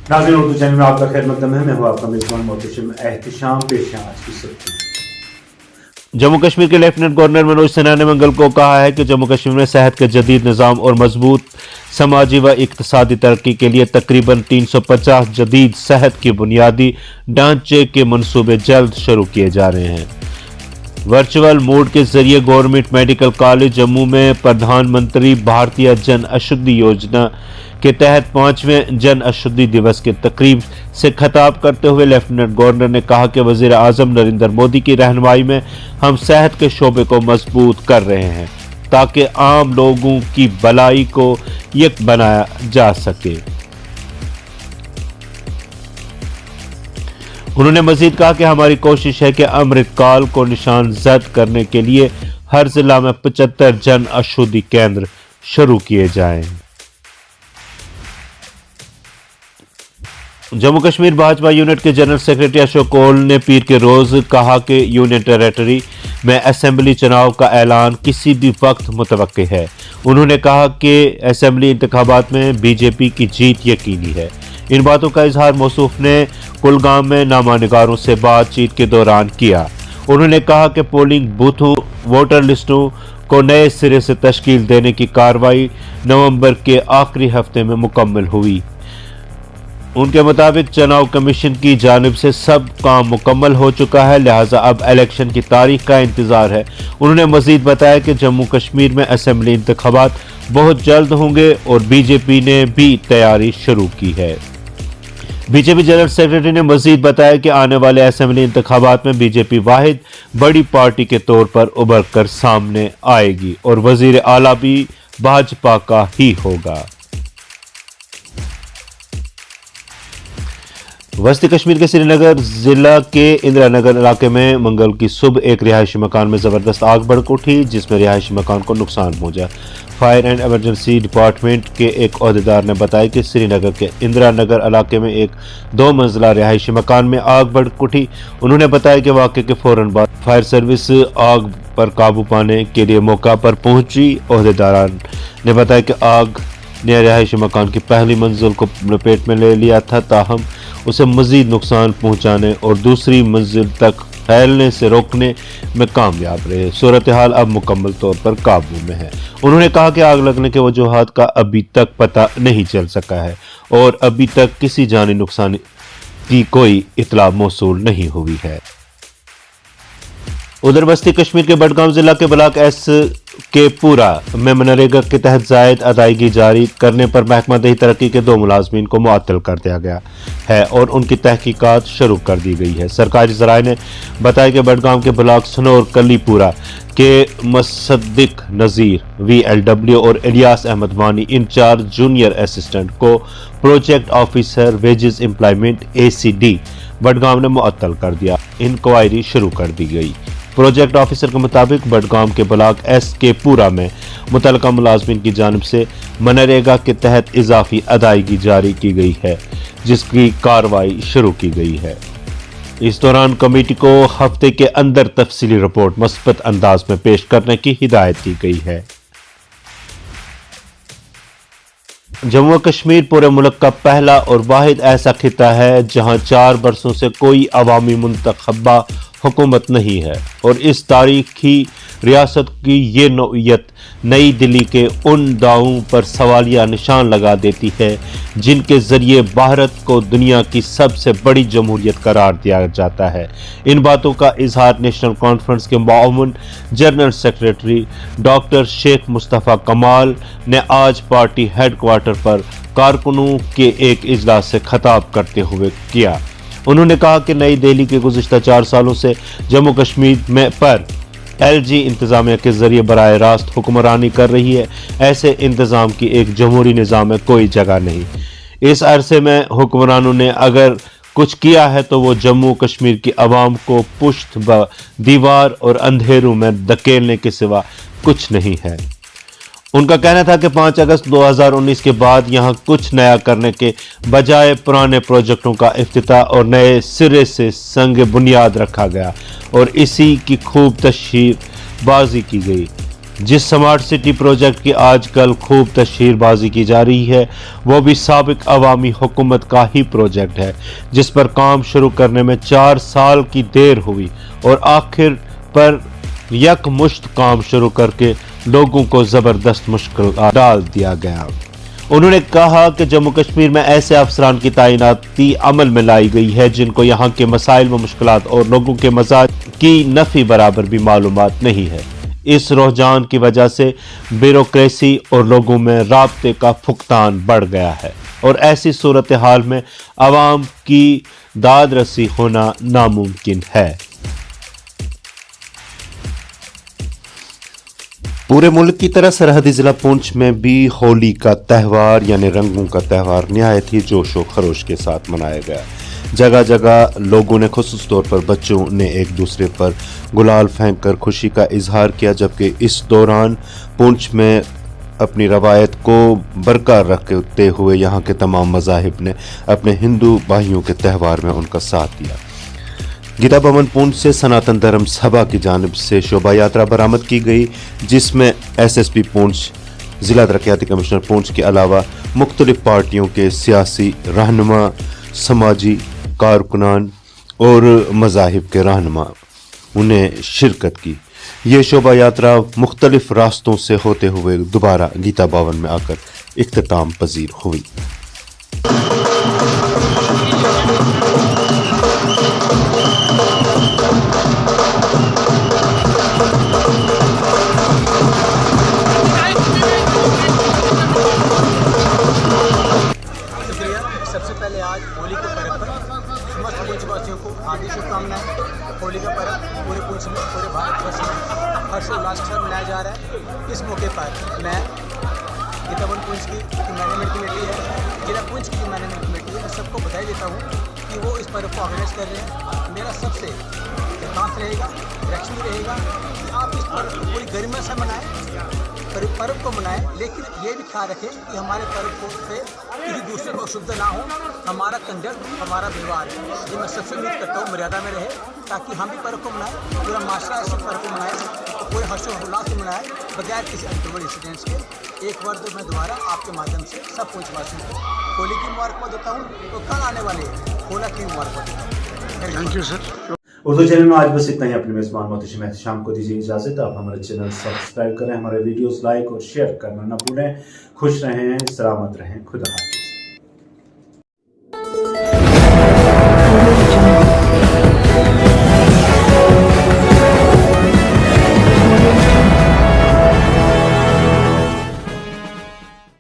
नाज़रीन, उर्दू चैनल में आपका खैर मकदम है। मैं हूँ आपका मेज़बान मोहतशिम एहतिशाम। पेश है आज की सुर्खी। जम्मू कश्मीर के लेफ्टिनेंट गवर्नर मनोज सिन्हा ने मंगल को कहा है कि जम्मू कश्मीर में सेहत के जदीद निज़ाम और मजबूत समाजी व इक्तसादी तरक्की के लिए तकरीबन 350 जदीद सेहत की बुनियादी ढांचे के मंसूबे जल्द शुरू किए जा रहे हैं। वर्चुअल मोड के जरिए गवर्नमेंट मेडिकल कॉलेज जम्मू में प्रधानमंत्री भारतीय जन औषधि योजना के तहत 5वें जन औषधि दिवस के तकरीब से खिताब करते हुए लेफ्टिनेंट गवर्नर ने कहा कि वजीर आजम नरेंद्र मोदी की रहनुमाई में हम सेहत के शोबे को मजबूत कर रहे हैं ताकि आम लोगों की भलाई को यक बनाया जा सके। उन्होंने मजीद कहा कि हमारी कोशिश है कि अमृतकाल को निशान जद करने के लिए हर जिला में 75 जन औषधि केंद्र शुरू किए जाएं। जम्मू कश्मीर भाजपा यूनिट के जनरल सेक्रेटरी अशोक कोल ने पीर के रोज कहा कि यूनियन टेरेटरी में असेंबली चुनाव का ऐलान किसी भी वक्त मुतवक्के है। उन्होंने कहा कि असेंबली इंतखाबात में बीजेपी की जीत यकीनी है। इन बातों का इजहार मौसूफ ने कुलगाम में नामानिगारों से बातचीत के दौरान किया। उन्होंने कहा कि पोलिंग बूथों वोटर लिस्टों को नए सिरे से तश्कील देने की कार्रवाई नवंबर के आखिरी हफ्ते में मुकम्मल हुई। उनके मुताबिक चुनाव कमीशन की जानिब से सब काम मुकम्मल हो चुका है, लिहाजा अब इलेक्शन की तारीख का इंतजार है। उन्होंने मजीद बताया कि जम्मू कश्मीर में असेंबली इंतखाबात बहुत जल्द होंगे और बीजेपी ने भी तैयारी शुरू की है। बीजेपी जनरल सेक्रेटरी ने मजीद बताया कि आने वाले असेंबली इंतखाबात में बीजेपी वाहिद बड़ी पार्टी के तौर पर उभर कर सामने आएगी और वजीर आला भी भाजपा का ही होगा। वस्ती कश्मीर के श्रीनगर जिला के इंदिरा नगर इलाके में मंगल की सुबह एक रिहायशी मकान में जबरदस्त आग भड़क उठी जिसमें रिहायशी मकान को नुकसान पहुंचा। फायर एंड इमरजेंसी डिपार्टमेंट के एक ओहदेदार ने बताया कि श्रीनगर के इंदिरा नगर इलाके में एक 2 मंजिला रिहायशी मकान में आग भड़क उठी। उन्होंने बताया कि वाक़े के फौरन बाद फायर सर्विस आग पर काबू पाने के लिए मौका पर पहुंची। ओहदेदार ने बताया कि आग ने रिहायशी मकान की पहली मंजिल को लपेट में ले लिया था, ताहम उसे मजीद नुकसान पहुंचाने और दूसरी मंजिल तक फैलने से रोकने में कामयाब रहे। सूरत हाल अब मुकम्मल तौर पर काबू में है। उन्होंने कहा कि आग लगने के वजूहात का अभी तक पता नहीं चल सका है और अभी तक किसी जानी नुकसान की कोई इतला मौसूल नहीं हुई है। उधर वस्ती कश्मीर के बडगाम जिला के ब्लॉक एस के पूरा में मनरेगा के तहत जायद अदायगी जारी करने पर महकमा दही तरक्की के 2 मुलाजमीन को मुअत्तल कर दिया गया है और उनकी तहकीकात शुरू कर दी गई है। सरकारी ज़राए ने बताया कि बडगाम के ब्लॉक सनौर कलीपुरा के मुसद्दिक नज़ीर VLW और इलियास अहमद वानी इन 4 जूनियर असिस्टेंट को project officer wages employment ACD Budgam ने मुअत्तल कर दिया। इंक्वायरी शुरू कर दी गई। प्रोजेक्ट ऑफिसर के मुताबिक बडगाम के ब्लॉक एस के पूरा में मुतलका मुलाजमिन की जानिब से मनरेगा के तहत इजाफी अदायगी जारी की गई है जिसकी कार्रवाई शुरू की गई है। इस दौरान कमेटी को हफ्ते के अंदर तफसीली रिपोर्ट मुस्बत अंदाज में पेश करने की हिदायत की गई है। जम्मू कश्मीर पूरे मुल्क का पहला और वाहिद ऐसा खिता है जहां 4 बरसों से कोई अवामी मुंतखबा हुकूमत नहीं है और इस तारीखी रियासत की ये नौइयत नई दिल्ली के उन दावों पर सवालिया निशान लगा देती है जिनके जरिए भारत को दुनिया की सबसे बड़ी जमहूरियत करार दिया जाता है। इन बातों का इजहार नेशनल कॉन्फ्रेंस के मुआविन general secretary doctor Sheikh Mustafa Kamal ने आज पार्टी हेडक्वार्टर पर कारकुनों के एक इजलास से खिताब करते हुए किया। उन्होंने कहा कि नई दिल्ली के गुज़िश्ता 4 सालों से जम्मू कश्मीर में पर LG इंतज़ामिया के ज़रिए बराह रास्त हुक्मरानी कर रही है। ऐसे इंतज़ाम की एक जमहूरी निज़ाम में कोई जगह नहीं। इस अरसे में हुक्मरानों ने अगर कुछ किया है तो वो जम्मू कश्मीर की आवाम को पुश्त ब दीवार और अंधेरों में धकेलने के सिवा कुछ नहीं है। उनका कहना था कि 5 अगस्त 2019 के बाद यहां कुछ नया करने के बजाय पुराने प्रोजेक्टों का इफ्तिताह और नए सिरे से संग बुनियाद रखा गया और इसी की खूब तशहीरबाजी की गई। जिस स्मार्ट सिटी प्रोजेक्ट की आजकल खूब तशहीरबाजी की जा रही है वो भी साबिक अवामी हुकूमत का ही प्रोजेक्ट है, जिस पर काम शुरू करने में 4 साल की देर हुई और आखिर पर यकमुश्त काम शुरू करके लोगों को ज़बरदस्त मुश्किल डाल दिया गया। उन्होंने कहा कि जम्मू कश्मीर में ऐसे अफसरान की तैनाती अमल में लाई गई है जिनको यहाँ के मसाइल व मुश्किलात और लोगों के मजाज की नफ़ी बराबर भी मालूमात नहीं है। इस रुझान की वजह से ब्यूरोक्रेसी और लोगों में राब्ते का फुकतान बढ़ गया है और ऐसी सूरत हाल में आवाम की दाद रसी होना नामुमकिन है। पूरे मुल्क की तरह सरहदी ज़िला पुंछ में भी होली का त्यौहार यानी रंगों का त्यौहार निहायत ही जोश व खरोश के साथ मनाया गया। जगह जगह लोगों ने खुसूस तौर पर बच्चों ने एक दूसरे पर गुलाल फेंक कर खुशी का इजहार किया, जबकि इस दौरान पुंछ में अपनी रवायत को बरकरार रखते हुए यहाँ के तमाम मज़ाहिब ने अपने हिंदू भाइयों के त्यौहार में उनका साथ दिया। गीता भवन पुंछ से सनातन धर्म सभा की जानिब से शोभा यात्रा बरामद की गई, जिसमें SSP पुंछ, ज़िला तरक्याती कमिश्नर पुंछ के अलावा मुख्तलिफ पार्टियों के सियासी रहनुमा, समाजी कारकुनान और मज़ाहिब के रहनुमा उन्हें शिरकत की। ये शोभा यात्रा मुख्तलिफ रास्तों से होते हुए दोबारा गीता भवन में आकर इख्तिताम पजीर हुई। सबसे पहले आज होली के पर्व पर समस्त पुंछवासियों को हार्दिक शुभकामनाएं। होली का पर्व पूरे पुंछ में, पूरे भारतवर्ष में हर्षोल्लास के साथ मनाया जा रहा है। इस मौके पर मैं गीता भवन पुंछ की मैनेजमेंट कमेटी है, जिला पुंछ की मैनेजमेंट कमेटी है, मैं सबको बधाई देता हूँ कि वो इस पर्व को ऑर्गेनाइज कर रहे हैं। मेरा सबसे एडवांस रहेगा, डायरेक्शन रहेगा कि आप इस पर्व को पूरी गरिमा से मनाएं, पर्व को मनाएं, लेकिन ये भी ख्याल रखें कि हमारे पर्व को से किसी दूसरे को असुविधा ना हो। हमारा कंडक्ट, हमारा व्यवहार ये मैं सबसे उम्मीद करता हूँ मर्यादा में रहे, ताकि हम भी पर्व को मनाएं, पूरा माशरा इस पर्व को मनाए, पूरे हर्षोल्लास से मनाए बगैर किसी अनकंफर्टेबल इंसिडेंट्स के। एक बार तो मैं दोबारा आपके माध्यम से सब पुंछवासियों को होली की मुबारकबाद देता हूँ, तो कल आने वाले होला की मुबारकबाद देता हूँ। Thank you sir. Urdu channel में आज बस इतना ही। अपने मेज़बान मोहतशिम एहतिशाम को दीजिए इजाज़त। आप हमारे चैनल सब्सक्राइब करें, हमारे वीडियोस लाइक और शेयर करना ना भूलें। खुश रहें, सलामत रहें, खुदा हाफ़िज़।